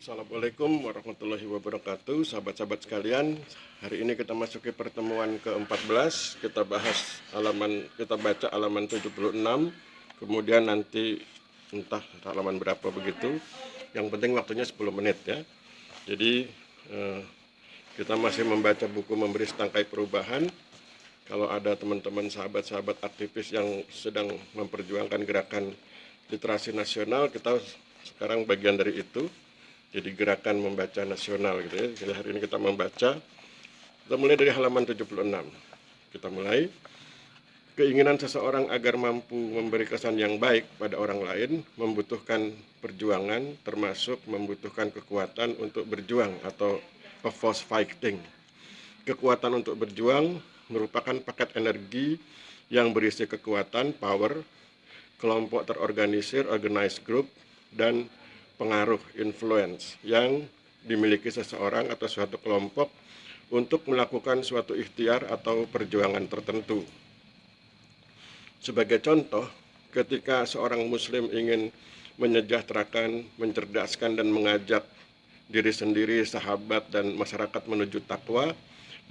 Assalamualaikum warahmatullahi wabarakatuh, sahabat-sahabat sekalian. Hari ini kita masuki pertemuan ke-14. Kita baca halaman 76. Kemudian nanti entah halaman berapa begitu. Yang penting waktunya 10 menit ya. Jadi kita masih membaca buku Memberi Setangkai Perubahan. Kalau ada teman-teman sahabat-sahabat aktivis yang sedang memperjuangkan gerakan literasi nasional, kita sekarang bagian dari itu. Jadi gerakan membaca nasional gitu ya. Jadi hari ini kita membaca. Kita mulai dari halaman 76. Kita mulai. Keinginan seseorang agar mampu memberi kesan yang baik pada orang lain membutuhkan perjuangan, termasuk membutuhkan kekuatan untuk berjuang atau a force fighting. Kekuatan untuk berjuang merupakan paket energi yang berisi kekuatan, power, kelompok terorganisir, organized group, dan pengaruh, influence, yang dimiliki seseorang atau suatu kelompok untuk melakukan suatu ikhtiar atau perjuangan tertentu. Sebagai contoh, ketika seorang muslim ingin menyejahterakan, mencerdaskan, dan mengajak diri sendiri, sahabat, dan masyarakat menuju takwa,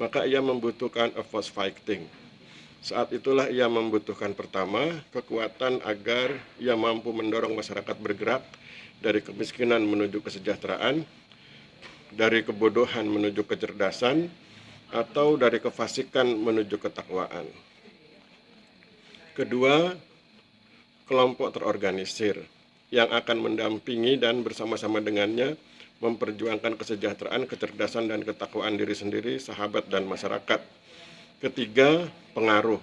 maka ia membutuhkan a force fighting. Saat itulah ia membutuhkan pertama, kekuatan agar ia mampu mendorong masyarakat bergerak dari kemiskinan menuju kesejahteraan, dari kebodohan menuju kecerdasan, atau dari kefasikan menuju ketakwaan. Kedua, kelompok terorganisir yang akan mendampingi dan bersama-sama dengannya memperjuangkan kesejahteraan, kecerdasan, dan ketakwaan diri sendiri, sahabat, dan masyarakat. Ketiga, pengaruh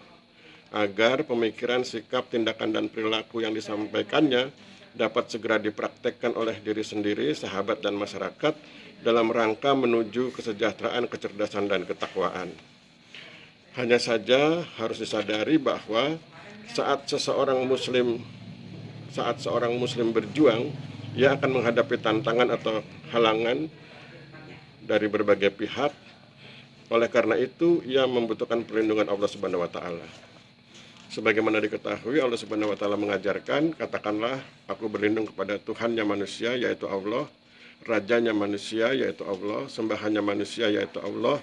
agar pemikiran, sikap, tindakan, dan perilaku yang disampaikannya dapat segera dipraktekkan oleh diri sendiri, sahabat, dan masyarakat dalam rangka menuju kesejahteraan, kecerdasan, dan ketakwaan. Hanya saja harus disadari bahwa saat seorang muslim berjuang, ia akan menghadapi tantangan atau halangan dari berbagai pihak. Oleh karena itu, ia membutuhkan perlindungan Allah Subhanahu wa Ta'ala. Sebagaimana diketahui, Allah Subhanahu wa Ta'ala mengajarkan, katakanlah, aku berlindung kepada Tuhannya manusia, yaitu Allah, Rajanya manusia, yaitu Allah, sembahannya manusia, yaitu Allah,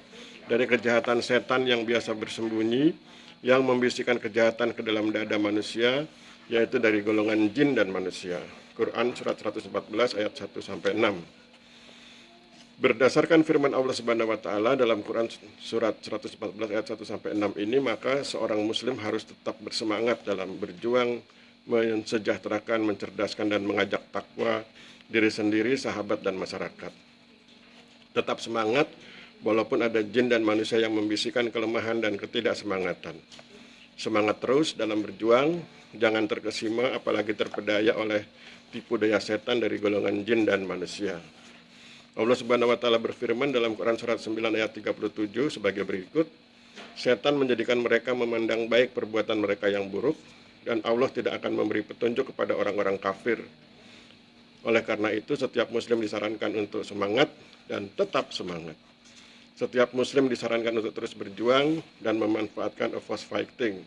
dari kejahatan setan yang biasa bersembunyi, yang membisikkan kejahatan ke dalam dada manusia, yaitu dari golongan jin dan manusia. Quran surat 114 ayat 1-6. Berdasarkan firman Allah Subhanahu wa Ta'ala dalam Quran surat 114 ayat 1-6 ini, maka seorang muslim harus tetap bersemangat dalam berjuang mensejahterakan, mencerdaskan, dan mengajak takwa diri sendiri, sahabat, dan masyarakat. Tetap semangat walaupun ada jin dan manusia yang membisikkan kelemahan dan ketidaksemangatan. Semangat terus dalam berjuang, jangan terkesima apalagi terpedaya oleh tipu daya setan dari golongan jin dan manusia. Allah Subhanahu wa Ta'ala berfirman dalam Quran surat 9 ayat 37 sebagai berikut, setan menjadikan mereka memandang baik perbuatan mereka yang buruk, dan Allah tidak akan memberi petunjuk kepada orang-orang kafir. Oleh karena itu, setiap muslim disarankan untuk semangat dan tetap semangat. Setiap muslim disarankan untuk terus berjuang dan memanfaatkan a force fighting.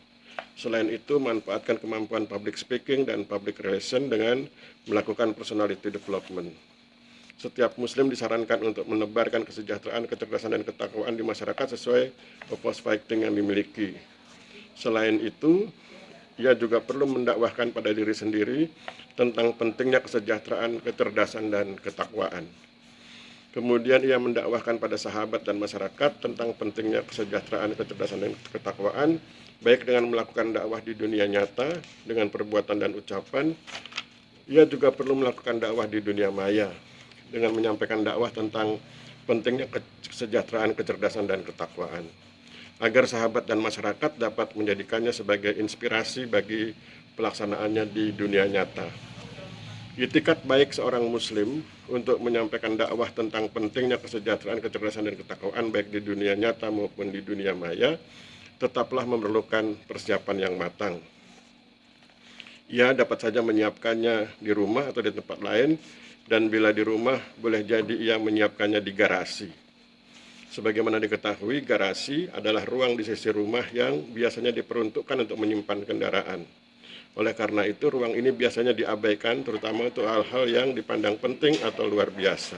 Selain itu, manfaatkan kemampuan public speaking dan public relation dengan melakukan personality development. Setiap muslim disarankan untuk menebarkan kesejahteraan, kecerdasan, dan ketakwaan di masyarakat sesuai force fighting yang dimiliki. Selain itu, ia juga perlu mendakwahkan pada diri sendiri tentang pentingnya kesejahteraan, kecerdasan, dan ketakwaan. Kemudian ia mendakwahkan pada sahabat dan masyarakat tentang pentingnya kesejahteraan, kecerdasan, dan ketakwaan, baik dengan melakukan dakwah di dunia nyata, dengan perbuatan dan ucapan. Ia juga perlu melakukan dakwah di dunia maya, dengan menyampaikan dakwah tentang pentingnya kesejahteraan, kecerdasan, dan ketakwaan, agar sahabat dan masyarakat dapat menjadikannya sebagai inspirasi bagi pelaksanaannya di dunia nyata. Itikat baik seorang muslim untuk menyampaikan dakwah tentang pentingnya kesejahteraan, kecerdasan, dan ketakwaan baik di dunia nyata maupun di dunia maya tetaplah memerlukan persiapan yang matang. Ia dapat saja menyiapkannya di rumah atau di tempat lain, dan bila di rumah boleh jadi ia menyiapkannya di garasi. Sebagaimana diketahui, garasi adalah ruang di sisi rumah yang biasanya diperuntukkan untuk menyimpan kendaraan. Oleh karena itu, ruang ini biasanya diabaikan, terutama untuk hal-hal yang dipandang penting atau luar biasa.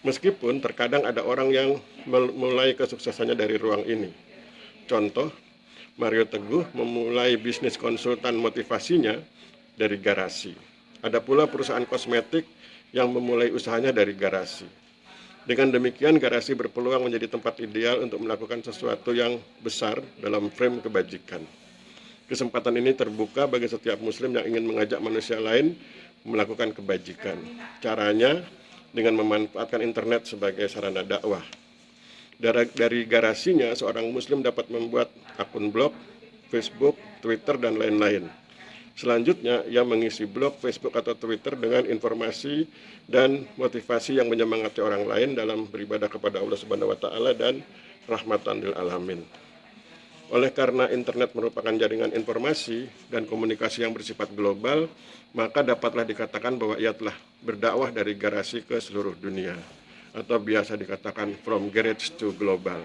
Meskipun terkadang ada orang yang memulai kesuksesannya dari ruang ini. Contoh, Mario Teguh memulai bisnis konsultan motivasinya dari garasi. Ada pula perusahaan kosmetik yang memulai usahanya dari garasi. Dengan demikian, garasi berpeluang menjadi tempat ideal untuk melakukan sesuatu yang besar dalam frame kebajikan. Kesempatan ini terbuka bagi setiap muslim yang ingin mengajak manusia lain melakukan kebajikan. Caranya dengan memanfaatkan internet sebagai sarana dakwah. Dari garasinya, seorang muslim dapat membuat akun blog, Facebook, Twitter, dan lain-lain. Selanjutnya, ia mengisi blog, Facebook, atau Twitter dengan informasi dan motivasi yang menyemangati orang lain dalam beribadah kepada Allah Subhanahu wa Ta'ala dan rahmatan lil alamin. Oleh karena internet merupakan jaringan informasi dan komunikasi yang bersifat global, maka dapatlah dikatakan bahwa ia telah berdakwah dari garasi ke seluruh dunia, atau biasa dikatakan from garage to global.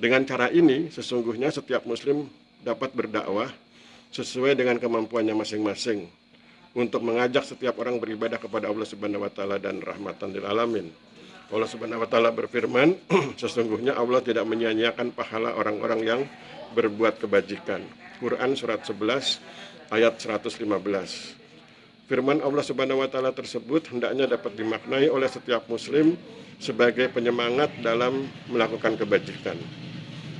Dengan cara ini, sesungguhnya setiap muslim dapat berdakwah sesuai dengan kemampuannya masing-masing untuk mengajak setiap orang beribadah kepada Allah Subhanahu wa Ta'ala dan rahmatan lil alamin. Allah Subhanahu wa Ta'ala berfirman, sesungguhnya Allah tidak menyia-nyiakan pahala orang-orang yang berbuat kebajikan. Quran surat 11 ayat 115. Firman Allah Subhanahu wa Ta'ala tersebut hendaknya dapat dimaknai oleh setiap muslim sebagai penyemangat dalam melakukan kebajikan.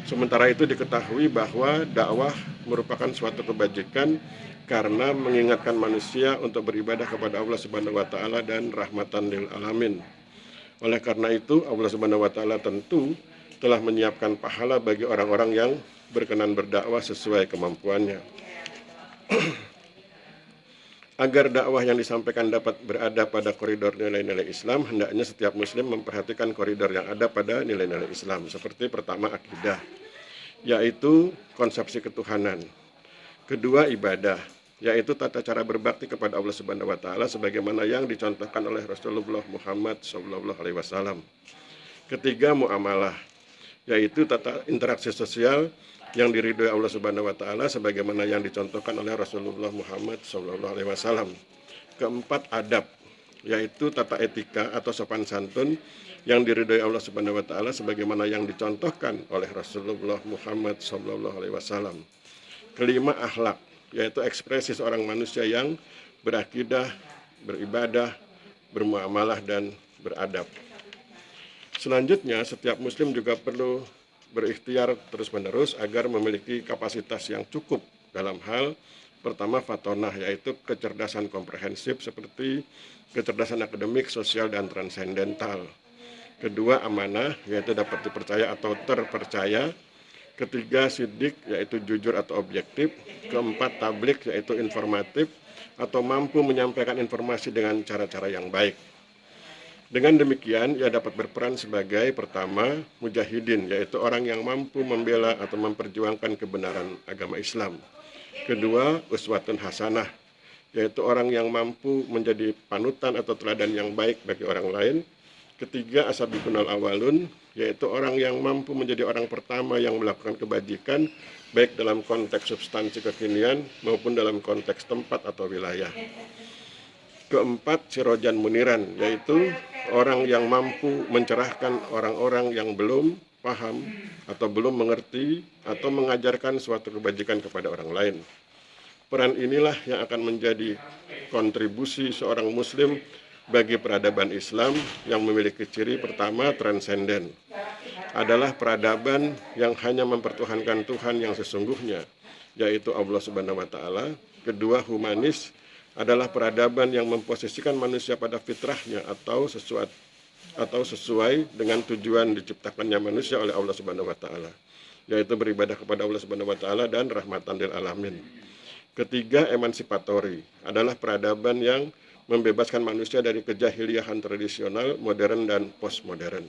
Sementara itu diketahui bahwa dakwah merupakan suatu kebajikan karena mengingatkan manusia untuk beribadah kepada Allah Subhanahu wa Ta'ala dan rahmatan lil alamin. Oleh karena itu, Allah Subhanahu wa Ta'ala tentu telah menyiapkan pahala bagi orang-orang yang berkenan berdakwah sesuai kemampuannya. Agar dakwah yang disampaikan dapat berada pada koridor nilai-nilai Islam, hendaknya setiap muslim memperhatikan koridor yang ada pada nilai-nilai Islam. Seperti pertama, akidah, yaitu konsepsi ketuhanan. Kedua, ibadah, yaitu tata cara berbakti kepada Allah Subhanahu wa Ta'ala sebagaimana yang dicontohkan oleh Rasulullah Muhammad SAW. Ketiga, muamalah, yaitu tata interaksi sosial yang diridhoi Allah Subhanahu wa Ta'ala sebagaimana yang dicontohkan oleh Rasulullah Muhammad SAW. Keempat, adab, yaitu tata etika atau sopan santun yang diridhoi Allah Subhanahu wa Ta'ala sebagaimana yang dicontohkan oleh Rasulullah Muhammad SAW. Kelima, akhlak, yaitu ekspresi seorang manusia yang berakidah, beribadah, bermuamalah, dan beradab. Selanjutnya, setiap muslim juga perlu berikhtiar terus-menerus agar memiliki kapasitas yang cukup dalam hal pertama, fatonah, yaitu kecerdasan komprehensif seperti kecerdasan akademik, sosial, dan transendental. Kedua, amanah, yaitu dapat dipercaya atau terpercaya. Ketiga, sidik, yaitu jujur atau objektif. Keempat, tablik, yaitu informatif atau mampu menyampaikan informasi dengan cara-cara yang baik. Dengan demikian, ia dapat berperan sebagai pertama, mujahidin, yaitu orang yang mampu membela atau memperjuangkan kebenaran agama Islam. Kedua, uswatun hasanah, yaitu orang yang mampu menjadi panutan atau teladan yang baik bagi orang lain. Ketiga, asabiqunal awalun, yaitu orang yang mampu menjadi orang pertama yang melakukan kebajikan, baik dalam konteks substansi kekinian maupun dalam konteks tempat atau wilayah. Keempat, sirojan muniran, yaitu orang yang mampu mencerahkan orang-orang yang belum paham atau belum mengerti atau mengajarkan suatu kebajikan kepada orang lain. Peran inilah yang akan menjadi kontribusi seorang muslim bagi peradaban Islam yang memiliki ciri pertama, transenden. Adalah peradaban yang hanya mempertuhankan Tuhan yang sesungguhnya, yaitu Allah Subhanahu wa Ta'ala. Kedua, humanis, adalah peradaban yang memposisikan manusia pada fitrahnya atau sesuai dengan tujuan diciptakannya manusia oleh Allah Subhanahu wa Ta'ala, yaitu beribadah kepada Allah Subhanahu wa Ta'ala dan rahmatan lil alamin. Ketiga, emansipatori, adalah peradaban yang membebaskan manusia dari kejahiliahan tradisional, modern, dan postmodern.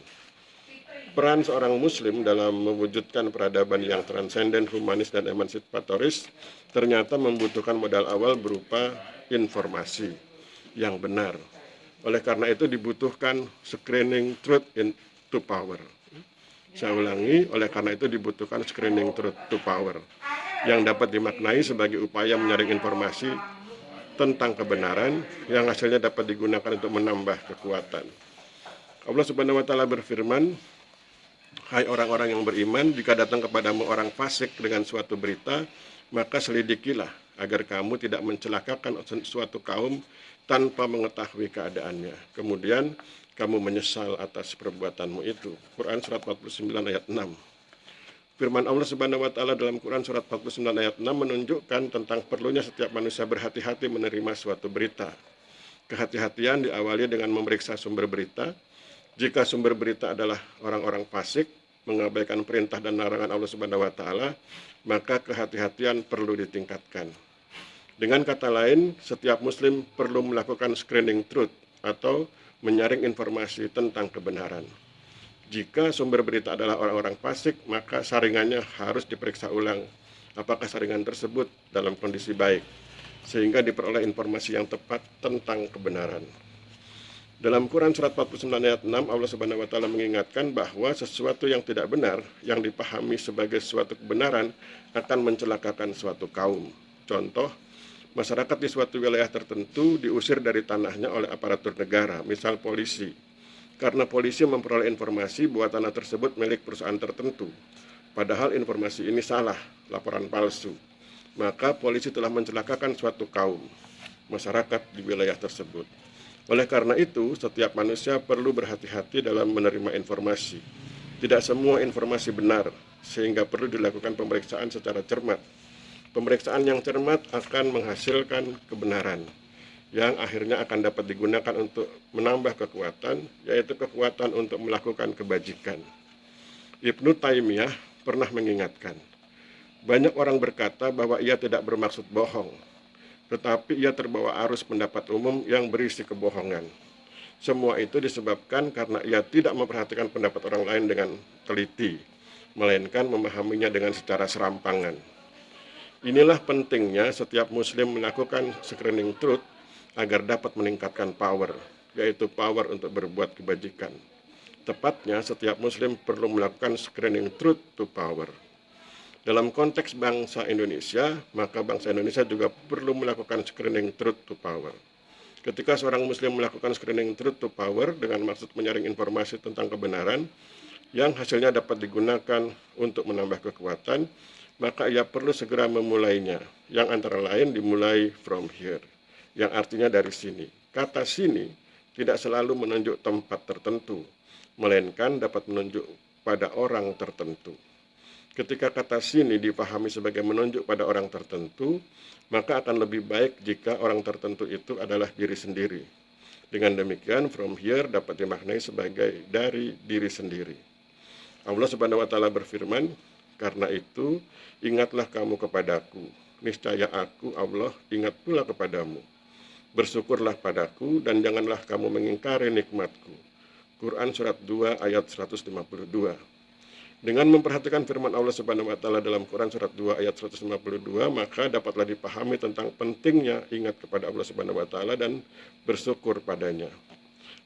Peran seorang muslim dalam mewujudkan peradaban yang transenden, humanis, dan emansipatoris ternyata membutuhkan modal awal berupa informasi yang benar. Oleh karena itu dibutuhkan screening truth into power. Saya ulangi, oleh karena itu dibutuhkan screening truth to power. yang dapat dimaknai sebagai upaya menyaring informasi tentang kebenaran yang hasilnya dapat digunakan untuk menambah kekuatan. Allah Subhanahu wa taala berfirman, "Hai orang-orang yang beriman, jika datang kepadamu orang fasik dengan suatu berita, maka selidikilah agar kamu tidak mencelakakan suatu kaum tanpa mengetahui keadaannya. Kemudian kamu menyesal atas perbuatanmu itu." Quran surat 49 ayat 6. Firman Allah Subhanahu wa taala dalam Quran surat 49 ayat 6 menunjukkan tentang perlunya setiap manusia berhati-hati menerima suatu berita. Kehati-hatian diawali dengan memeriksa sumber berita. Jika sumber berita adalah orang-orang fasik, mengabaikan perintah dan larangan Allah Subhanahu wa taala, maka kehati-hatian perlu ditingkatkan. Dengan kata lain, setiap muslim perlu melakukan screening truth atau menyaring informasi tentang kebenaran. Jika sumber berita adalah orang-orang fasik, maka saringannya harus diperiksa ulang apakah saringan tersebut dalam kondisi baik, sehingga diperoleh informasi yang tepat tentang kebenaran. Dalam Quran surat 49 ayat 6, Allah Subhanahu wa taala mengingatkan bahwa sesuatu yang tidak benar yang dipahami sebagai suatu kebenaran akan mencelakakan suatu kaum. Contoh, masyarakat di suatu wilayah tertentu diusir dari tanahnya oleh aparatur negara, misal polisi. Karena polisi memperoleh informasi bahwa tanah tersebut milik perusahaan tertentu. Padahal informasi ini salah, laporan palsu. Maka polisi telah mencelakakan suatu kaum, masyarakat di wilayah tersebut. Oleh karena itu, setiap manusia perlu berhati-hati dalam menerima informasi. Tidak semua informasi benar, sehingga perlu dilakukan pemeriksaan secara cermat. Pemeriksaan yang cermat akan menghasilkan kebenaran, yang akhirnya akan dapat digunakan untuk menambah kekuatan, yaitu kekuatan untuk melakukan kebajikan. Ibnu Taimiyah pernah mengingatkan, banyak orang berkata bahwa ia tidak bermaksud bohong, tetapi ia terbawa arus pendapat umum yang berisi kebohongan. Semua itu disebabkan karena ia tidak memperhatikan pendapat orang lain dengan teliti, melainkan memahaminya dengan secara serampangan. Inilah pentingnya setiap muslim melakukan screening truth agar dapat meningkatkan power, yaitu power untuk berbuat kebajikan. Tepatnya, setiap muslim perlu melakukan screening truth to power. Dalam konteks bangsa Indonesia, maka bangsa Indonesia juga perlu melakukan screening truth to power. Ketika seorang muslim melakukan screening truth to power dengan maksud menyaring informasi tentang kebenaran yang hasilnya dapat digunakan untuk menambah kekuatan, maka ia perlu segera memulainya, yang antara lain dimulai from here, yang artinya dari sini. Kata sini tidak selalu menunjuk tempat tertentu, melainkan dapat menunjuk pada orang tertentu. Ketika kata sini dipahami sebagai menunjuk pada orang tertentu, maka akan lebih baik jika orang tertentu itu adalah diri sendiri. Dengan demikian, from here dapat dimaknai sebagai dari diri sendiri. Allah Subhanahu wa taala berfirman, "Karena itu, ingatlah kamu kepadaku, niscaya aku Allah ingat pula kepadamu. Bersyukurlah padaku dan janganlah kamu mengingkari nikmatku." Quran surat 2 ayat 152. Dengan memperhatikan firman Allah Subhanahu wa taala dalam Quran surat 2 ayat 152, maka dapatlah dipahami tentang pentingnya ingat kepada Allah Subhanahu wa taala dan bersyukur padanya.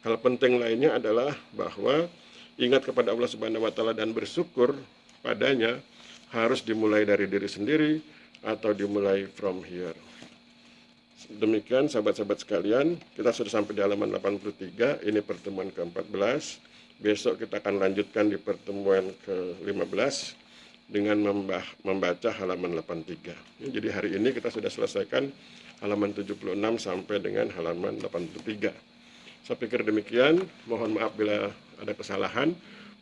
Hal penting lainnya adalah bahwa ingat kepada Allah Subhanahu wa taala dan bersyukur padanya harus dimulai dari diri sendiri atau dimulai from here. Demikian sahabat-sahabat sekalian, kita sudah sampai di halaman 83, ini pertemuan ke-14. Besok kita akan lanjutkan di pertemuan ke-15 dengan membaca halaman 83. Jadi hari ini kita sudah selesaikan halaman 76 sampai dengan halaman 83. Saya pikir demikian, mohon maaf bila ada kesalahan.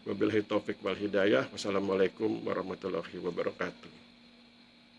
Wabillahi taufik wal hidayah. Wassalamualaikum warahmatullahi wabarakatuh.